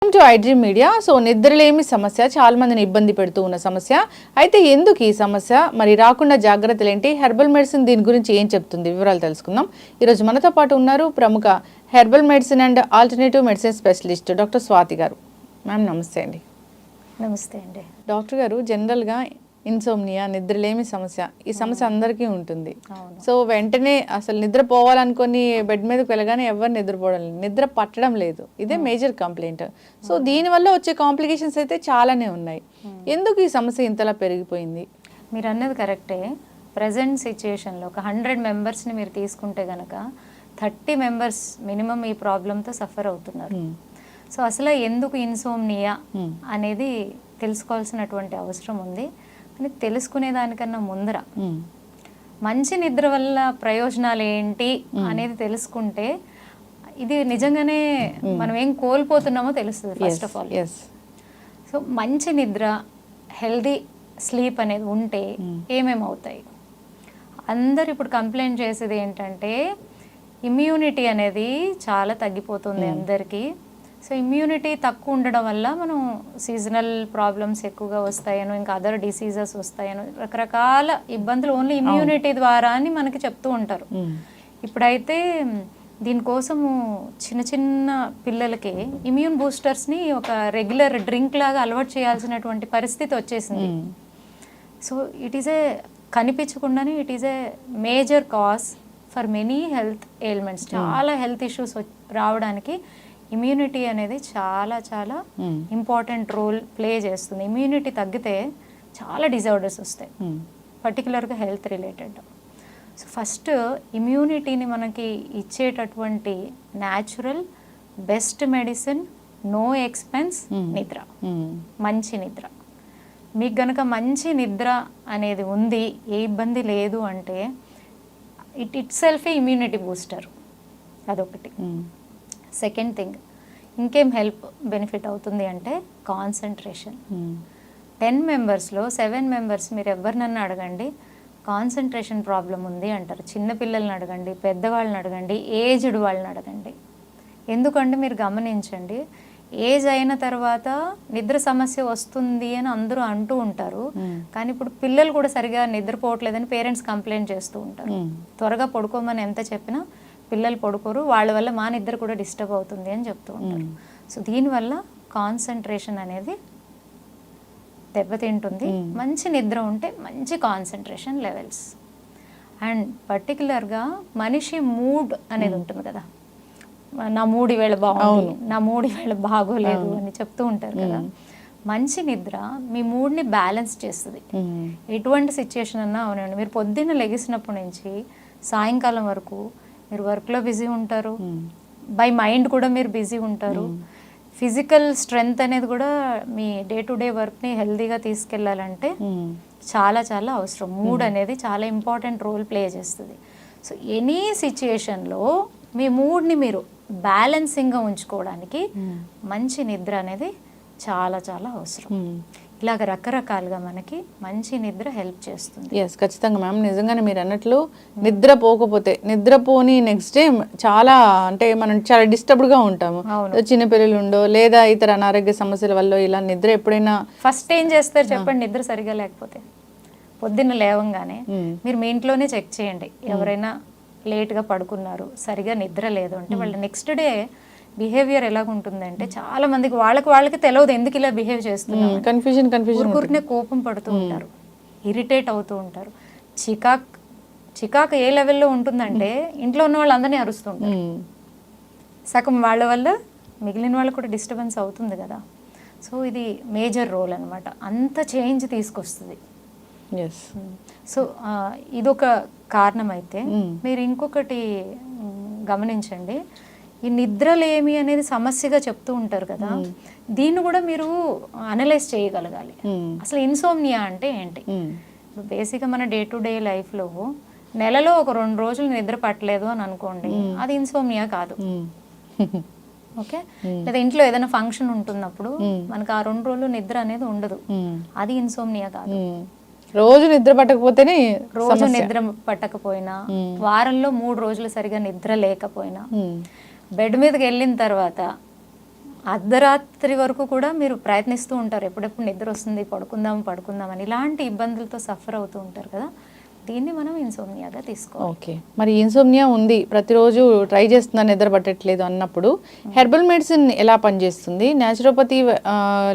To iDream media. So నిద్రలేమి సమస్య చాలా మందిని ఇబ్బంది పెడుతూ ఉన్న సమస్య. అయితే ఎందుకు ఈ సమస్య, మరి రాకుండా జాగ్రత్తలు ఏంటి, హెర్బల్ మెడిసిన్ దీని గురించి ఏం చెప్తుంది, వివరాలు తెలుసుకుందాం. ఈరోజు మనతో పాటు ఉన్నారు ప్రముఖ herbal medicine and alternative medicine specialist doctor Swathi గారు. మ్యామ్ నమస్తే అండి. నమస్తే అండి. డాక్టర్ గారు, జనరల్గా ఇన్సోమ్నియా, నిద్రలేమి సమస్య, ఈ సమస్య అందరికీ ఉంటుంది. సో వెంటనే అసలు నిద్రపోవాలనుకొని బెడ్ మీదకి వెళ్ళగానే ఎవరు నిద్రపోవడం లేదు, నిద్ర పట్టడం లేదు. ఇదే మేజర్ కంప్లైంట్. సో దీనివల్ల వచ్చే కాంప్లికేషన్స్ అయితే చాలానే ఉన్నాయి. ఎందుకు ఈ సమస్య ఇంతలా పెరిగిపోయింది? మీరు అన్నది కరెక్టే. ప్రజెంట్ సిచ్యుయేషన్లో ఒక 100 మెంబర్స్ని మీరు తీసుకుంటే కనుక 30 మెంబర్స్ మినిమం ఈ ప్రాబ్లంతో సఫర్ అవుతున్నారు. సో అసలు ఎందుకు ఇన్సోమ్నియా అనేది తెలుసుకోవాల్సినటువంటి అవసరం ఉంది. కానీ తెలుసుకునే దానికన్నా ముందర మంచి నిద్ర వల్ల ప్రయోజనాలు ఏంటి అనేది తెలుసుకుంటే ఇది నిజంగానే మనం ఏం కోల్పోతున్నామో తెలుస్తుంది ఫస్ట్ ఆఫ్ ఆల్. సో మంచి నిద్ర, హెల్దీ స్లీప్ అనేది ఉంటే ఏమేమి అవుతాయి? అందరు ఇప్పుడు కంప్లైంట్ చేసేది ఏంటంటే ఇమ్యూనిటీ అనేది చాలా తగ్గిపోతుంది అందరికీ. సో ఇమ్యూనిటీ తక్కువ ఉండడం వల్ల మనం సీజనల్ ప్రాబ్లమ్స్ ఎక్కువగా వస్తాయనో, ఇంకా అదర్ డిసీజెస్ వస్తాయనో, రకరకాల ఇబ్బందులు ఓన్లీ ఇమ్యూనిటీ ద్వారా అని మనకి చెప్తూ ఉంటారు. ఇప్పుడైతే దీనికోసము చిన్న చిన్న పిల్లలకి ఇమ్యూన్ బూస్టర్స్ని ఒక రెగ్యులర్ డ్రింక్ లాగా అలవాటు చేయాల్సినటువంటి పరిస్థితి వచ్చేసింది. సో ఇట్ ఈస్ ఏ కనిపించకుండానే it is a major cause for many health ailments. చాలా హెల్త్ ఇష్యూస్ రావడానికి ఇమ్యూనిటీ అనేది చాలా చాలా ఇంపార్టెంట్ రోల్ ప్లే చేస్తుంది. ఇమ్యూనిటీ తగ్గితే చాలా డిజార్డర్స్ వస్తాయి, పర్టికులర్గా హెల్త్ రిలేటెడ్. సో ఫస్ట్ ఇమ్యూనిటీని మనకి ఇచ్చేటటువంటి natural best medicine, no expense, నిద్ర. మంచి నిద్ర. మీకు గనక మంచి నిద్ర అనేది ఉంది, ఏ ఇబ్బంది లేదు అంటే ఇట్ సెల్ఫే ఇమ్యూనిటీ బూస్టర్. అదొకటి. సెకండ్ థింగ్, ఇంకేం హెల్ప్ బెనిఫిట్ అవుతుంది అంటే కాన్సన్ట్రేషన్. 10 మెంబర్స్లో 7 మెంబర్స్ మీరు ఎవరినన్నా అడగండి కాన్సన్ట్రేషన్ ప్రాబ్లం ఉంది అంటారు. చిన్నపిల్లల్ని అడగండి, పెద్దవాళ్ళని అడగండి, ఏజ్డ్ వాళ్ళని అడగండి. ఎందుకంటే మీరు గమనించండి, ఏజ్ అయిన తర్వాత నిద్ర సమస్య వస్తుంది అని అందరూ అంటూ ఉంటారు. కానీ ఇప్పుడు పిల్లలు కూడా సరిగా నిద్రపోవట్లేదని పేరెంట్స్ కంప్లైంట్ చేస్తూ ఉంటారు. త్వరగా పడుకోమని ఎంత చెప్పినా పిల్లలు పడుకోరు, వాళ్ళ వల్ల మా నిద్ర కూడా డిస్టర్బ్ అవుతుంది అని చెప్తూ ఉంటారు. సో దీనివల్ల కాన్సన్ట్రేషన్ అనేది దెబ్బతింటుంది. మంచి నిద్ర ఉంటే మంచి కాన్సన్ట్రేషన్ లెవెల్స్. అండ్ పర్టికులర్గా మనిషి మూడ్ అనేది ఉంటుంది కదా, నా మూడు ఈవేళ బాగుంది, నా మూడు ఈవేళ బాగోలేదు అని చెప్తూ ఉంటారు కదా. మంచి నిద్ర మీ మూడ్ని బ్యాలెన్స్ చేస్తుంది. ఎటువంటి సిచ్యుయేషన్ అన్నా అవునండి, మీరు పొద్దున్న లెగిసినప్పటి నుంచి సాయంకాలం వరకు మీరు వర్క్లో బిజీ ఉంటారు, బై మైండ్ కూడా మీరు బిజీ ఉంటారు. ఫిజికల్ స్ట్రెంగ్త్ అనేది కూడా మీ డే టు డే వర్క్ని హెల్దీగా తీసుకెళ్ళాలంటే చాలా చాలా అవసరం. మూడ్ అనేది చాలా ఇంపార్టెంట్ రోల్ ప్లే చేస్తుంది. సో ఎనీ సిచ్యుయేషన్లో మీ మూడ్ని మీరు బ్యాలెన్సింగ్గా ఉంచుకోవడానికి మంచి నిద్ర అనేది చాలా చాలా అవసరం. ఇలాగ రకరకాలుగా మనకి మంచి నిద్ర హెల్ప్ చేస్తుంది. ఎస్, ఖచ్చితంగా మ్యామ్. నిజంగానే మీరు అన్నట్లు నిద్రపోకపోతే, నిద్రపోని నెక్స్ట్ డే చాలా అంటే మనం చాలా డిస్టర్బ్డ్గా ఉంటాము. చిన్నపిల్లలు ఉండో లేదా ఇతర అనారోగ్య సమస్యల వల్ల ఇలా నిద్ర ఎప్పుడైనా ఫస్ట్ ఏం చేస్తారు చెప్పండి? నిద్ర సరిగా లేకపోతే పొద్దున్న లేవంగానే మీరు మీ ఇంట్లోనే చెక్ చేయండి. ఎవరైనా లేట్గా పడుకున్నారు, సరిగా నిద్ర లేదు అంటే వాళ్ళ నెక్స్ట్ డే బిహేవియర్ ఎలాగుంటుందంటే చాలా మందికి వాళ్ళకి తెలియదు ఎందుకు ఇలా బిహేవ్ చేస్తున్నారు. ఊరికూరినే కోపం పడుతూ ఉంటారు, ఇరిటేట్ అవుతూ ఉంటారు. చికాకు ఏ లెవెల్లో ఉంటుందంటే ఇంట్లో ఉన్న వాళ్ళందరినీ అరుస్తుంటారు. సగం వాళ్ళ వల్ల మిగిలిన వాళ్ళకు కూడా డిస్టర్బెన్స్ అవుతుంది కదా. సో ఇది మేజర్ రోల్ అనమాట, అంత చేంజ్ తీసుకొస్తుంది. సో ఇదొక కారణం. అయితే మీరు ఇంకొకటి గమనించండి, ఈ నిద్రలేమి అనేది సమస్యగా చెప్తూ ఉంటారు కదా, దీన్ని కూడా మీరు అనలైజ్ చేయగలగాలి. అసలు ఇన్సోమ్నియా అంటే ఏంటి? బేసిక్గా మన డే టు డే లైఫ్లో నెలలో ఒక 2 రోజులు నిద్ర పట్టలేదు అని అనుకోండి, అది ఇన్సోమ్నియా కాదు. ఓకే, లేదా ఇంట్లో ఏదైనా ఫంక్షన్ ఉంటున్నప్పుడు మనకు ఆ 2 రోజులు నిద్ర అనేది ఉండదు, అది ఇన్సోమ్నియా కాదు. రోజు నిద్ర పట్టకపోతేనే రోజు నిద్ర పట్టకపోయినా, వారంలో 3 రోజులు సరిగా నిద్ర లేకపోయినా, బెడ్ మీదకి వెళ్ళిన తర్వాత అర్ధరాత్రి వరకు కూడా మీరు ప్రయత్నిస్తూ ఉంటారు, ఎప్పుడెప్పుడు నిద్ర వస్తుంది, పడుకుందాం అని. ఇలాంటి ఇబ్బందులతో సఫర్ అవుతూ ఉంటారు కదా, దీన్ని మనం ఇన్సోమ్నియాగా తీసుకోవాలి. ఓకే, మరి ఇన్సోమ్నియా ఉంది, ప్రతిరోజు ట్రై చేస్తున్నా నిద్ర పట్టట్లేదు అన్నప్పుడు హెర్బల్ మెడిసిన్ ఎలా పనిచేస్తుంది, న్యాచురోపతి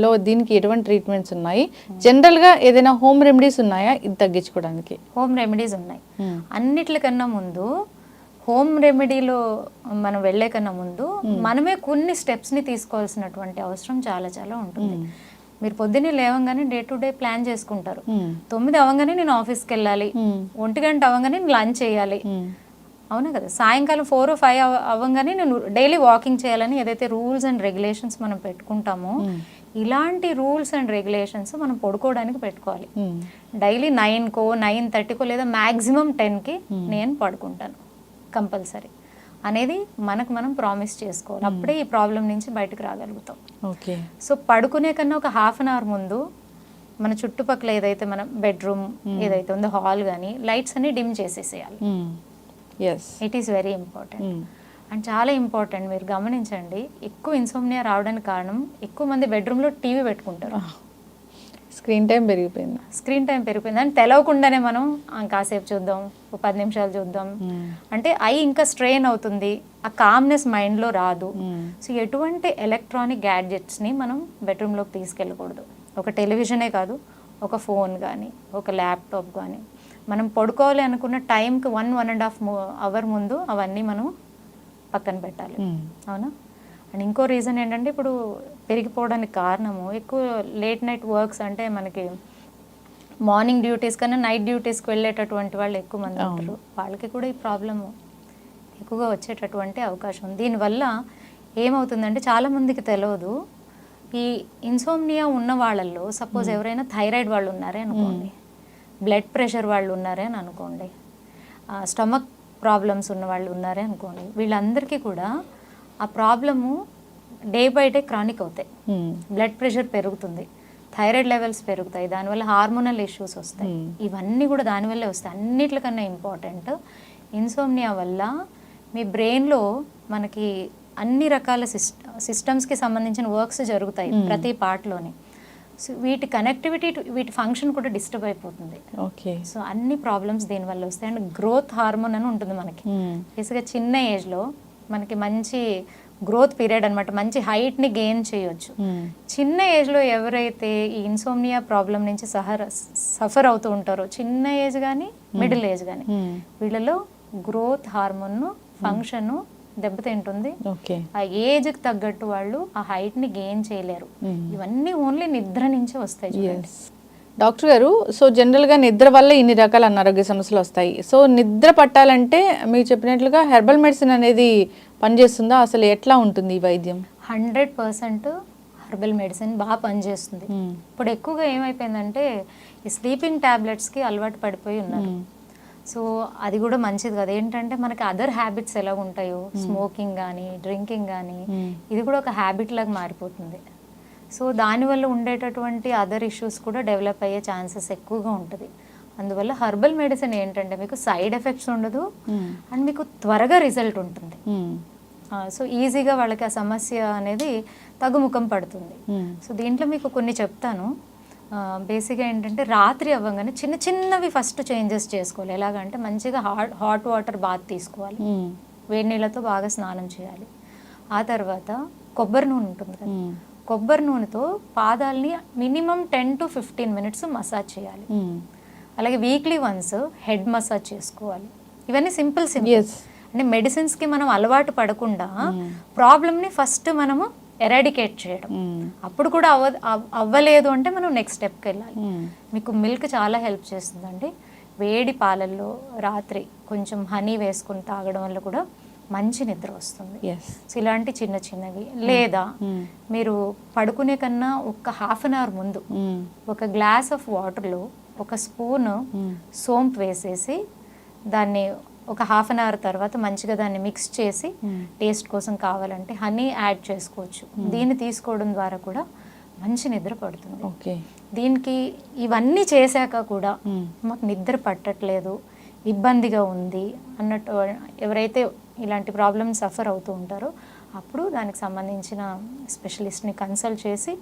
లో దీనికి ఎటువంటి ట్రీట్మెంట్స్ ఉన్నాయి, జనరల్గా ఏదైనా హోమ్ రెమెడీస్ ఉన్నాయా ఇది తగ్గించుకోవడానికి? హోమ్ రెమెడీస్ ఉన్నాయి. అన్నిట్లకన్నా ముందు హోమ్ రెమెడీలో మనం వెళ్ళే కన్నా ముందు మనమే కొన్ని స్టెప్స్ని తీసుకోవాల్సినటువంటి అవసరం చాలా చాలా ఉంటుంది. మీరు పొద్దున్నే లేవగానే డే టు డే ప్లాన్ చేసుకుంటారు. 9 అవ్వగానే నేను ఆఫీస్కి వెళ్ళాలి, 1 గంట అవ్వగానే నేను లంచ్ చేయాలి, అవునా కదా, సాయంకాలం 4 or 5 అవ్వగానే నేను డైలీ వాకింగ్ చేయాలని ఏదైతే రూల్స్ అండ్ రెగ్యులేషన్స్ మనం పెట్టుకుంటామో, ఇలాంటి రూల్స్ అండ్ రెగ్యులేషన్స్ మనం పడుకోవడానికి పెట్టుకోవాలి. డైలీ 9కో 9:30కో లేదా మ్యాక్సిమం 10కి నేను పడుకుంటాను కంపల్సరీ అనేది మనకు మనం ప్రామిస్ చేసుకోవాలి. అప్పుడే ఈ ప్రాబ్లం నుంచి బయటకు రాగలుగుతాం. ఓకే, సో పడుకునే కన్నా ఒక 1/2 అవర్ ముందు మన చుట్టుపక్కల ఏదైతే మన బెడ్రూమ్ ఏదైతే ఉందో, హాల్ కానీ లైట్స్ అన్ని డిమ్ చేసేసేయాలి. It is very important and చాలా ఇంపార్టెంట్. మీరు గమనించండి, ఎక్కువ ఇన్సోమ్నియా రావడానికి కారణం ఎక్కువ మంది బెడ్రూమ్లో టీవీ పెట్టుకుంటారు. స్క్రీన్ టైం పెరిగిపోయింది అని తెలవకుండానే మనం కాసేపు చూద్దాం, 10 నిమిషాలు చూద్దాం అంటే ఐ ఇంకా స్ట్రెయిన్ అవుతుంది, ఆ కామ్నెస్ మైండ్లో రాదు. సో ఎటువంటి ఎలక్ట్రానిక్ గ్యాడ్జెట్స్ని మనం బెడ్రూమ్లోకి తీసుకెళ్ళకూడదు. ఒక టెలివిజనే కాదు, ఒక ఫోన్ కానీ, ఒక ల్యాప్టాప్ కానీ, మనం పడుకోవాలి అనుకున్న టైంకి 1.5 అవర్ ముందు అవన్నీ మనం పక్కన పెట్టాలి, అవునా. అండ్ ఇంకో రీజన్ ఏంటంటే, ఇప్పుడు పెరిగిపోవడానికి కారణము ఎక్కువ లేట్ నైట్ వర్క్స్, అంటే మనకి మార్నింగ్ డ్యూటీస్ కన్నా నైట్ డ్యూటీస్కి వెళ్ళేటటువంటి వాళ్ళు ఎక్కువ మంది ఉంటారు. వాళ్ళకి కూడా ఈ ప్రాబ్లము ఎక్కువగా వచ్చేటటువంటి అవకాశం ఉంది. దీనివల్ల ఏమవుతుందంటే, చాలామందికి తెలియదు, ఈ ఇన్సోమ్నియా ఉన్న వాళ్ళల్లో సపోజ్ ఎవరైనా థైరాయిడ్ వాళ్ళు ఉన్నారే అనుకోండి, బ్లడ్ ప్రెషర్ వాళ్ళు ఉన్నారే అని అనుకోండి, స్టమక్ ప్రాబ్లమ్స్ ఉన్న వాళ్ళు ఉన్నారే అనుకోండి, వీళ్ళందరికీ కూడా ఆ problem day by day chronic అవుతాయి. బ్లడ్ ప్రెషర్ పెరుగుతుంది, థైరాయిడ్ లెవెల్స్ పెరుగుతాయి, దానివల్ల హార్మోనల్ ఇష్యూస్ వస్తాయి. ఇవన్నీ కూడా దానివల్లే వస్తాయి. అన్నిట్లకన్నా ఇంపార్టెంట్, ఇన్సోమ్నియా వల్ల మీ బ్రెయిన్లో మనకి అన్ని రకాల సిస్టమ్స్కి సంబంధించిన వర్క్స్ జరుగుతాయి ప్రతి పార్ట్లోని. సో వీటి కనెక్టివిటీ, వీటి ఫంక్షన్ కూడా డిస్టర్బ్ అయిపోతుంది. ఓకే, సో అన్ని ప్రాబ్లమ్స్ దీనివల్ల వస్తాయి. అండ్ గ్రోత్ హార్మోన్ అని ఉంటుంది మనకి, బేసిక్గా చిన్న ఏజ్లో మనకి మంచి గ్రోత్ పీరియడ్ అనమాట, మంచి హైట్ని గెయిన్ చేయొచ్చు. చిన్న ఏజ్లో ఎవరైతే ఈ ఇన్సోమ్నియా ప్రాబ్లం నుంచి సఫర్ అవుతూ ఉంటారో, చిన్న ఏజ్ కానీ మిడిల్ ఏజ్ కానీ, వీళ్ళలో గ్రోత్ హార్మోన్ ఫంక్షన్ దెబ్బతింటుంది. ఆ ఏజ్కి తగ్గట్టు వాళ్ళు ఆ హైట్ని గెయిన్ చేయలేరు. ఇవన్నీ ఓన్లీ నిద్ర నుంచే వస్తాయి. డాక్టర్ గారు, సో జనరల్గా నిద్ర వల్ల ఇన్ని రకాల అనారోగ్య సమస్యలు వస్తాయి. సో నిద్ర పట్టాలంటే మీరు చెప్పినట్లుగా హెర్బల్ మెడిసిన్ అనేది పనిచేస్తుందా? అసలు ఎట్లా ఉంటుంది ఈ వైద్యం? 100% హెర్బల్ మెడిసిన్ బాగా పనిచేస్తుంది. ఇప్పుడు ఎక్కువగా ఏమైపోయిందంటే, ఈ స్లీపింగ్ ట్యాబ్లెట్స్కి అలవాటు పడిపోయి ఉన్నారు. సో అది కూడా మంచిది కదా. ఏంటంటే మనకి అదర్ హ్యాబిట్స్ ఎలా ఉంటాయో, స్మోకింగ్ కానీ డ్రింకింగ్ కానీ, ఇది కూడా ఒక హ్యాబిట్ లాగా మారిపోతుంది. సో దానివల్ల ఉండేటటువంటి అదర్ ఇష్యూస్ కూడా డెవలప్ అయ్యే ఛాన్సెస్ ఎక్కువగా ఉంటుంది. అందువల్ల హెర్బల్ మెడిసిన్ ఏంటంటే మీకు సైడ్ ఎఫెక్ట్స్ ఉండదు అండ్ మీకు త్వరగా రిజల్ట్ ఉంటుంది. సో ఈజీగా వాళ్ళకి ఆ సమస్య అనేది తగ్గుముఖం పడుతుంది. సో దీంట్లో మీకు కొన్ని చెప్తాను. బేసిక్గా ఏంటంటే, రాత్రి అవ్వగానే చిన్న చిన్నవి ఫస్ట్ చేంజెస్ చేసుకోవాలి. ఎలాగంటే, మంచిగా హాట్ వాటర్ బాత్ తీసుకోవాలి, వేడి నీళ్ళతో బాగా స్నానం చేయాలి. ఆ తర్వాత కొబ్బరి నూనె ఉంటుంది కదా, కొబ్బరి నూనెతో పాదాలని మినిమం 10 to 15 minutes మసాజ్ చేయాలి. అలాగే వీక్లీ వన్స్ హెడ్ మసాజ్ చేసుకోవాలి. ఇవన్నీ సింపుల్ అంటే మెడిసిన్స్కి మనం అలవాటు పడకుండా ప్రాబ్లమ్ని ఫస్ట్ మనము ఎరాడికేట్ చేయడం. అప్పుడు కూడా అవ్వలేదు అంటే మనం నెక్స్ట్ స్టెప్కి వెళ్ళాలి. మీకు మిల్క్ చాలా హెల్ప్ చేస్తుందండి. వేడి పాలల్లో రాత్రి కొంచెం హనీ వేసుకుని తాగడం వల్ల కూడా మంచి నిద్ర వస్తుంది. సో ఇలాంటి చిన్న చిన్నవి. లేదా మీరు పడుకునే కన్నా ఒక 1/2 hour ముందు ఒక గ్లాస్ ఆఫ్ వాటర్లో ఒక స్పూన్ సోంపు వేసేసి దాన్ని ఒక 1/2 hour తర్వాత మంచిగా దాన్ని మిక్స్ చేసి టేస్ట్ కోసం కావాలంటే హనీ యాడ్ చేసుకోవచ్చు. దీన్ని తీసుకోవడం ద్వారా కూడా మంచి నిద్ర పడుతుంది. దీనికి ఇవన్నీ చేశాక కూడా మాకు నిద్ర పట్టట్లేదు, ఇబ్బందిగా ఉంది అన్నట్టు ఎవరైతే ఇలాంటి ప్రాబ్లమ్స్ సఫర్ అవుతూ ఉంటారో అప్పుడు దానికి సంబంధించిన స్పెషలిస్ట్ని కన్సల్ట్ చేసి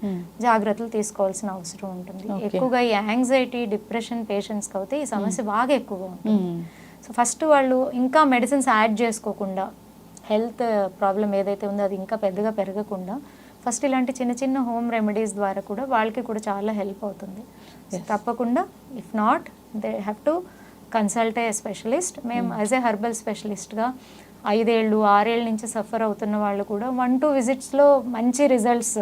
జాగ్రత్తలు తీసుకోవాల్సిన అవసరం ఉంటుంది. ఎక్కువగా ఈ యాంగ్జైటీ డిప్రెషన్ పేషెంట్స్కి అయితే ఈ సమస్య బాగా ఎక్కువగా ఉంటుంది. సో ఫస్ట్ వాళ్ళు ఇంకా మెడిసిన్స్ యాడ్ చేసుకోకుండా, హెల్త్ ప్రాబ్లం ఏదైతే ఉందో అది ఇంకా పెద్దగా పెరగకుండా ఫస్ట్ ఇలాంటి చిన్న చిన్న హోమ్ రెమెడీస్ ద్వారా కూడా వాళ్ళకి కూడా చాలా హెల్ప్ అవుతుంది. తప్పకుండా if not they have to consult a specialist. మేము యాజ్ ఏ హెర్బల్ స్పెషలిస్ట్గా 5 ఏళ్ళు 6 ఏళ్ళ నుంచి సఫర్ అవుతున్న వాళ్ళు కూడా 1-2 విజిట్స్లో మంచి రిజల్ట్స్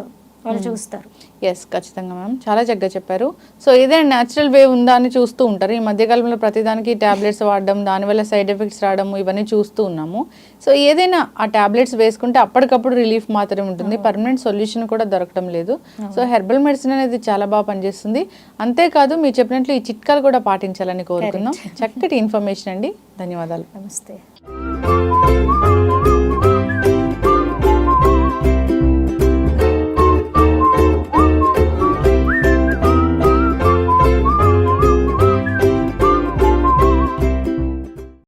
వాళ్ళు చూస్తారు. ఎస్, ఖచ్చితంగా మ్యామ్, చాలా చక్కగా చెప్పారు. సో ఏదైనా న్యాచురల్ వే ఉందా అని చూస్తూ ఉంటారు. ఈ మధ్యకాలంలో ప్రతిదానికి ట్యాబ్లెట్స్ వాడడం, దానివల్ల సైడ్ ఎఫెక్ట్స్ రావడం ఇవన్నీ చూస్తూ ఉన్నాము. సో ఏదైనా ఆ ట్యాబ్లెట్స్ వేసుకుంటే అప్పటికప్పుడు రిలీఫ్ మాత్రమే ఉంటుంది, పర్మనెంట్ సొల్యూషన్ కూడా దొరకడం లేదు. సో హెర్బల్ మెడిసిన్ అనేది చాలా బాగా పనిచేస్తుంది. అంతేకాదు మీరు చెప్పినట్లు ఈ చిట్కాలు కూడా పాటించాలని కోరుకుందాం. చక్కటి ఇన్ఫర్మేషన్ అండి, ధన్యవాదాలు. నమస్తే.